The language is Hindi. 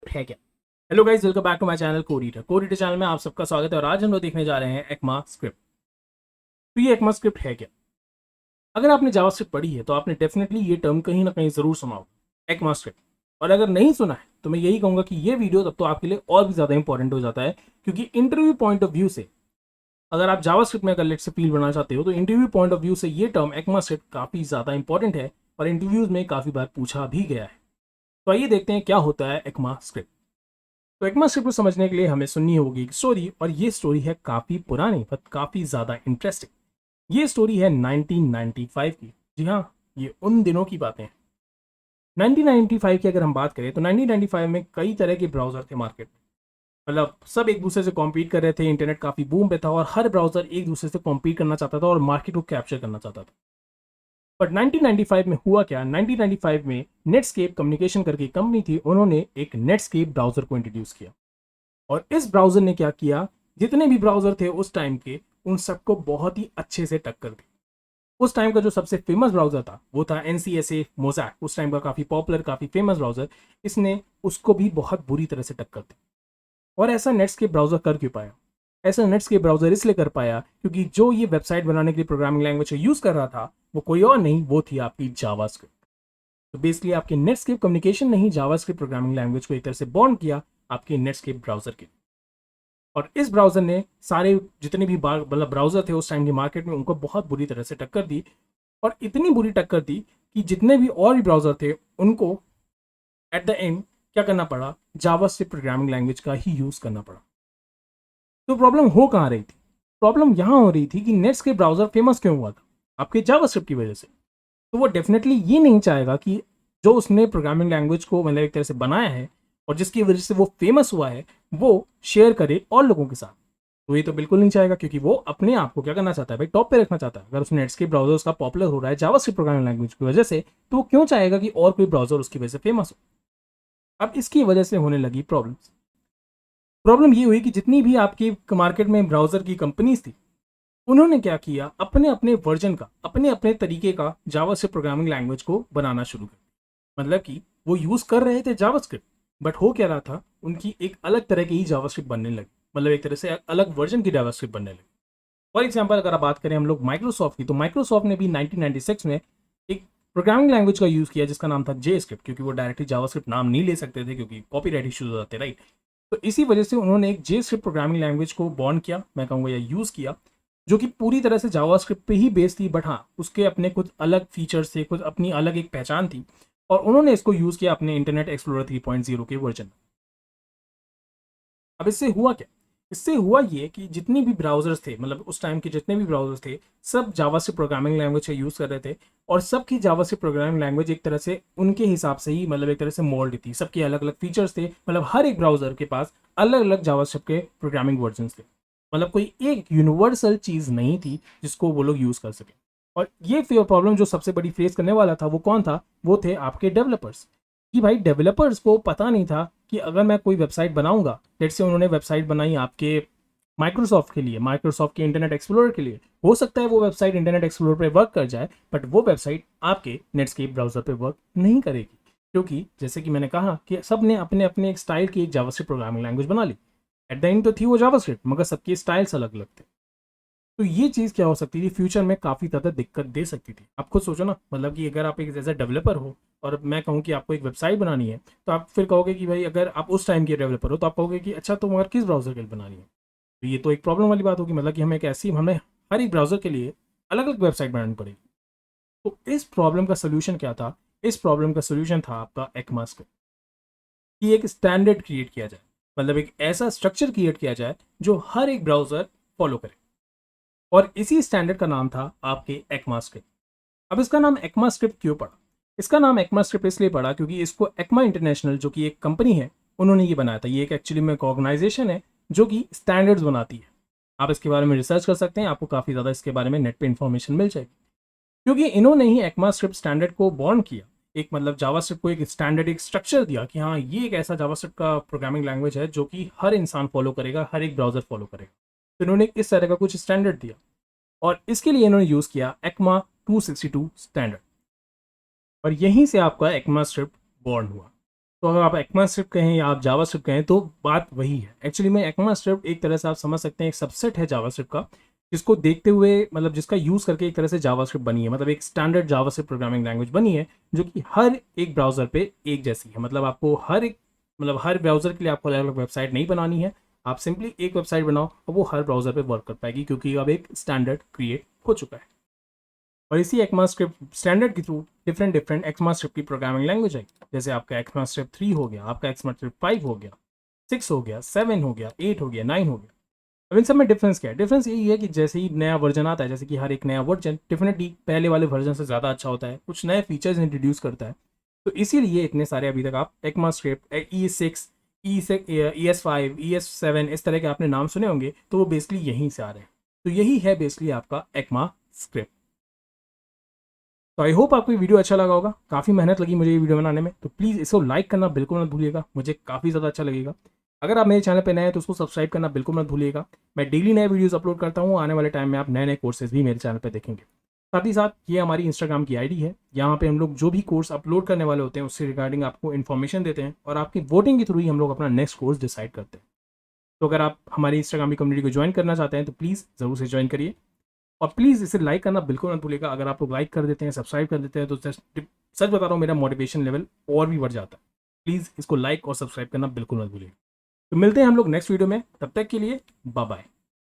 स्क्रिप्ट है क्या? Hello guys, welcome back to my channel code reader channel में आप सबका स्वागत है। और आज हम लोग देखने जा रहे हैं एक्मा स्क्रिप्ट। तो ये एक्मा स्क्रिप्ट है क्या? अगर आपने जावास्क्रिप्ट पढ़ी है तो आपने डेफिनेटली ये टर्म कहीं ना कहीं जरूर सुना होगा, एक्मा स्क्रिप्ट। और अगर नहीं सुना है तो मैं यही कहूंगा कि ये वीडियो तब तो आपके लिए और भी ज्यादा इंपॉर्टेंट हो जाता है, क्योंकि इंटरव्यू पॉइंट ऑफ व्यू से अगर आप जावास्क्रिप्ट में अगर लेट से फील्ड बनाना चाहते हो तो इंटरव्यू पॉइंट ऑफ व्यू से ये टर्म एक्मा स्क्रिप्ट काफी ज्यादा इंपॉर्टेंट है और इंटरव्यूज में काफी बार पूछा भी गया है। तो आइए देखते हैं क्या होता है एक्मा स्क्रिप्ट। तो एक्मा स्क्रिप्ट को समझने के लिए हमें सुननी होगी एक स्टोरी, और ये स्टोरी है काफ़ी पुरानी बट काफ़ी ज़्यादा इंटरेस्टिंग। ये स्टोरी है 1995 की। जी हाँ, ये उन दिनों की बातें हैं। 1995 की अगर हम बात करें तो 1995 में कई तरह के ब्राउज़र थे मार्केट में। मतलब सब एक दूसरे से कॉम्पीट कर रहे थे, इंटरनेट काफ़ी बूम पे था और हर ब्राउज़र एक दूसरे से कॉम्पीट करना चाहता था और मार्केट को कैप्चर करना चाहता था। बट 1995 में हुआ क्या, 1995 में नेटस्केप कम्युनिकेशन करके कंपनी थी, उन्होंने एक नेटस्केप ब्राउज़र को इंट्रोड्यूस किया। और इस ब्राउजर ने क्या किया, जितने भी ब्राउजर थे उस टाइम के उन सबको बहुत ही अच्छे से टक्कर दी। उस टाइम का जो सबसे फेमस ब्राउजर था वो था NCSA मोजैक, उस टाइम का काफी पॉपुलर काफी फेमस ब्राउजर। इसने उसको भी बहुत बुरी तरह से टक्कर दी। और ऐसा नेट्सकेप ब्राउजर कर क्यों पाया? ऐसा नेट्सकेप ब्राउजर इसलिए कर पाया क्योंकि जो ये वेबसाइट बनाने के लिए प्रोग्रामिंग लैंग्वेज यूज कर रहा था वो कोई और नहीं, वो थी आपकी जावास्क्रिप्ट। तो बेसिकली आपके नेट्सकेप कम्युनिकेशन ने ही जावास्क्रिप्ट प्रोग्रामिंग लैंग्वेज को एक तरह से बॉन्ड किया आपके नेट्सकेप ब्राउजर के। और इस ब्राउजर ने सारे जितने भी मतलब ब्राउजर थे उस टाइम की मार्केट में उनको बहुत बुरी तरह से टक्कर दी। और इतनी बुरी टक्कर दी कि जितने भी और भी ब्राउजर थे उनको एट द एंड क्या करना पड़ा, जावास्क्रिप्ट प्रोग्रामिंग लैंग्वेज का ही यूज करना पड़ा। तो प्रॉब्लम हो कहाँ रही थी? प्रॉब्लम यहाँ हो रही थी कि नेट्स के ब्राउजर फेमस क्यों हुआ था, आपके जावास्क्रिप्ट की वजह से। तो वो डेफिनेटली ये नहीं चाहेगा कि जो उसने प्रोग्रामिंग लैंग्वेज को मतलब एक तरह से बनाया है और जिसकी वजह से वो फेमस हुआ है वो शेयर करे और लोगों के साथ। तो ये तो बिल्कुल नहीं चाहेगा, क्योंकि वो अपने आप को क्या करना चाहता है भाई, टॉप पे रखना चाहता है। अगर उसने नेटस्केप ब्राउजर उसका पॉपुलर हो रहा है जावास्क्रिप्ट प्रोग्रामिंग लैंग्वेज की वजह से, तो वो क्यों चाहेगा कि और कोई ब्राउजर उसकी वजह से फेमस हो। अब इसकी वजह से होने लगी प्रॉब्लम ये हुई कि जितनी भी आपकी मार्केट में ब्राउजर की कंपनीज थी उन्होंने क्या किया, अपने अपने वर्जन का अपने अपने तरीके का जावास्क्रिप्ट प्रोग्रामिंग लैंग्वेज को बनाना शुरू कर। मतलब कि वो यूज कर रहे थे जावास्क्रिप्ट, बट हो क्या रहा था, उनकी एक अलग तरह की ही जावास्क्रिप्ट बनने लगी। मतलब एक तरह से अलग वर्जन की जावास्क्रिप्ट बनने लगी। फॉर एग्जाम्पल अगर आप बात करें हम लोग माइक्रोसॉफ्ट की, तो माइक्रोसॉफ्ट ने भी 1996 में एक प्रोग्रामिंग लैंग्वेज का यूज किया जिसका नाम था जे स्क्रिप्ट, क्योंकि वो डायरेक्टली जावास्क्रिप्ट नाम नहीं ले सकते थे क्योंकि कॉपीराइट इश्यूज हो जाते, राइट। तो इसी वजह से उन्होंने एक जे स्क्रिप्ट प्रोग्रामिंग लैंग्वेज को बॉन्ड किया, मैं कहूँगा या यूज किया, जो कि पूरी तरह से जावास्क्रिप्ट पे ही बेस्ड थी। बट हाँ, उसके अपने कुछ अलग फीचर्स थे, कुछ अपनी अलग एक पहचान थी। और उन्होंने इसको यूज किया अपने इंटरनेट एक्सप्लोरर 3.0 के वर्जन में। अब इससे हुआ क्या? इससे हुआ ये कि जितनी भी ब्राउजर्स थे, मतलब उस टाइम के जितने भी ब्राउजर्स थे, सब जावास्क्रिप्ट प्रोग्रामिंग लैंग्वेज का यूज कर रहे थे। और सबकी जावास्क्रिप्ट प्रोग्रामिंग लैंग्वेज एक तरह से उनके हिसाब से ही मतलब एक तरह से मोल्ड थी। सबके अलग अलग फीचर्स थे, मतलब हर एक ब्राउजर के पास अलग अलग जावास्क्रिप्ट के प्रोग्रामिंग वर्जन थे। मतलब कोई एक यूनिवर्सल चीज नहीं थी जिसको वो लोग यूज कर सके। और ये प्रॉब्लम जो सबसे बड़ी फेस करने वाला था वो कौन था? वो थे आपके डेवलपर्स। कि भाई डेवलपर्स को पता नहीं था कि अगर मैं कोई वेबसाइट बनाऊंगा, लेट्स से उन्होंने वेबसाइट बनाई आपके माइक्रोसॉफ्ट के लिए, माइक्रोसॉफ्ट के इंटरनेट एक्सप्लोरर के लिए, हो सकता है वो वेबसाइट इंटरनेट एक्सप्लोरर पे वर्क कर जाए, बट वो वेबसाइट आपके नेटस्केप ब्राउजर पे वर्क नहीं करेगी। क्योंकि जैसे कि मैंने कहा कि सब ने अपने अपने एक स्टाइल की एक जावास्क्रिप्ट प्रोग्रामिंग लैंग्वेज बना ली। एट द एंड तो थी वो जावास्क्रिप्ट, मगर सबके स्टाइल्स अलग अलग थे। तो ये चीज़ क्या हो सकती थी, फ्यूचर में काफ़ी ज़्यादा दिक्कत दे सकती थी। आप खुद सोचो ना, मतलब कि अगर आप एक जैसा डेवलपर हो और मैं कहूँ कि आपको एक वेबसाइट बनानी है, तो आप फिर कहोगे कि भाई अगर आप उस टाइम के डेवलपर हो तो आप कहोगे कि अच्छा तो मगर किस ब्राउज़र के लिए बनानी है। तो ये तो एक प्रॉब्लम वाली बात होगी, मतलब कि हमें हर एक ब्राउज़र के लिए अलग अलग वेबसाइट बनानी पड़ेगी। तो इस प्रॉब्लम का सोल्यूशन क्या था? इस प्रॉब्लम का सोल्यूशन था आपका एक्मास्क्रिप्ट, कि एक स्टैंडर्ड क्रिएट किया जाए, मतलब एक ऐसा स्ट्रक्चर क्रिएट किया जाए जो हर एक ब्राउज़र फॉलो करे। और इसी स्टैंडर्ड का नाम था आपके एक्मास्क्रिप्ट। अब इसका नाम एक्मास्क्रिप्ट क्यों पड़ा? इसका नाम एक्मास्क्रिप्ट इसलिए पड़ा क्योंकि इसको एक्मा इंटरनेशनल जो कि एक कंपनी है उन्होंने ये बनाया था। ये एक एक्चुअली में एक ऑर्गेनाइजेशन है जो कि स्टैंडर्ड्स बनाती है। आप इसके बारे में रिसर्च कर सकते हैं, आपको काफ़ी ज़्यादा इसके बारे में नेट पे इन्फॉर्मेशन मिल जाएगी। क्योंकि इन्होंने ही एक्मास्क्रिप्ट स्टैंडर्ड को बॉन्ड किया, एक मतलब जावास्क्रिप्ट को एक स्टैंडर्ड एक स्ट्रक्चर दिया कि हाँ ये एक ऐसा जावास्क्रिप्ट का प्रोग्रामिंग लैंग्वेज है जो कि हर इंसान फॉलो करेगा, हर एक ब्राउजर फॉलो करेगा। तो इन्होंने इस तरह का कुछ स्टैंडर्ड दिया और इसके लिए इन्होंने यूज़ किया एक्मा 262 स्टैंडर्ड। और यहीं से आपका एक्मा स्क्रिप्ट बॉर्न हुआ। तो अगर आप ECMAScript कहें या आप जावास्क्रिप्ट कहें तो बात वही है। एक्चुअली में ECMAScript एक तरह से आप समझ सकते हैं एक सबसेट है जावास्क्रिप्ट का, जिसको देखते हुए मतलब जिसका यूज़ करके एक तरह से जावास्क्रिप्ट बनी है, मतलब एक स्टैंडर्ड जावास्क्रिप्ट प्रोग्रामिंग लैंग्वेज बनी है जो कि हर एक ब्राउज़र पे एक जैसी है। मतलब आपको हर ब्राउज़र के लिए आपको अलग अलग वेबसाइट नहीं बनानी है, आप सिंपली एक वेबसाइट बनाओ और वो हर ब्राउज़र पे वर्क कर पाएगी, क्योंकि अब एक स्टैंडर्ड क्रिएट हो चुका है। और इसी ECMAScript स्टैंडर्ड के थ्रू डिफरेंट ECMAScript की प्रोग्रामिंग लैंग्वेज है। जैसे आपका ECMAScript 3 हो गया, आपका ECMAScript 5 हो गया, 6 हो गया, 7 हो गया, 8 हो गया, 9 हो गया। अब इन सब में डिफरेंस क्या है? डिफरेंस यही है कि जैसे ही नया वर्जन आता है, जैसे कि हर एक नया वर्जन डेफिनेटली पहले वाले वर्जन से ज़्यादा अच्छा होता है, कुछ नए फीचर्स इंट्रोड्यूस करता है। तो इसीलिए इतने सारे अभी तक आप ECMAScript E6 ES5 ES7 इस तरह के आपने नाम सुने होंगे, तो वो बेसिकली यहीं से आ रहे हैं। तो यही है बेसिकली आपका ECMAScript। तो आई होप आपको ये वीडियो अच्छा लगा होगा। काफ़ी मेहनत लगी मुझे ये वीडियो बनाने में, तो प्लीज़ इसको लाइक करना बिल्कुल मत भूलिएगा, मुझे काफ़ी ज़्यादा अच्छा लगेगा। अगर आप मेरे चैनल पे नए हैं तो उसको सब्सक्राइब करना बिल्कुल मत भूलिएगा। मैं डेली नए वीडियोस अपलोड करता हूँ, आने वाले टाइम में आप नए नए कोर्सेज भी मेरे चैनल पे देखेंगे। साथ ही साथ ये हमारी इंस्टाग्राम की आईडी है, यहाँ पे हम लोग जो भी कोर्स अपलोड करने वाले होते हैं उससे रिगार्डिंग आपको इन्फॉर्मेशन देते हैं, और आपकी वोटिंग के थ्रू ही हम लोग अपना नेक्स्ट कोर्स डिसाइड करते हैं। तो अगर आप हमारी इंस्टाग्राम की कम्युनिटी को ज्वाइन करना चाहते हैं तो प्लीज़ ज़रूर से ज्वाइन करिए, और प्लीज़ इसे लाइक करना बिल्कुल मत भूलिएगा। अगर आप लोग लाइक कर देते हैं, सब्सक्राइब कर देते हैं, तो सच बता रहा हूँ मेरा मोटिवेशन लेवल और भी बढ़ जाता है। प्लीज़ इसको लाइक और सब्सक्राइब करना बिल्कुल मत भूलिएगा। तो मिलते हैं हम लोग नेक्स्ट वीडियो में, तब तक के लिए बाय बाय।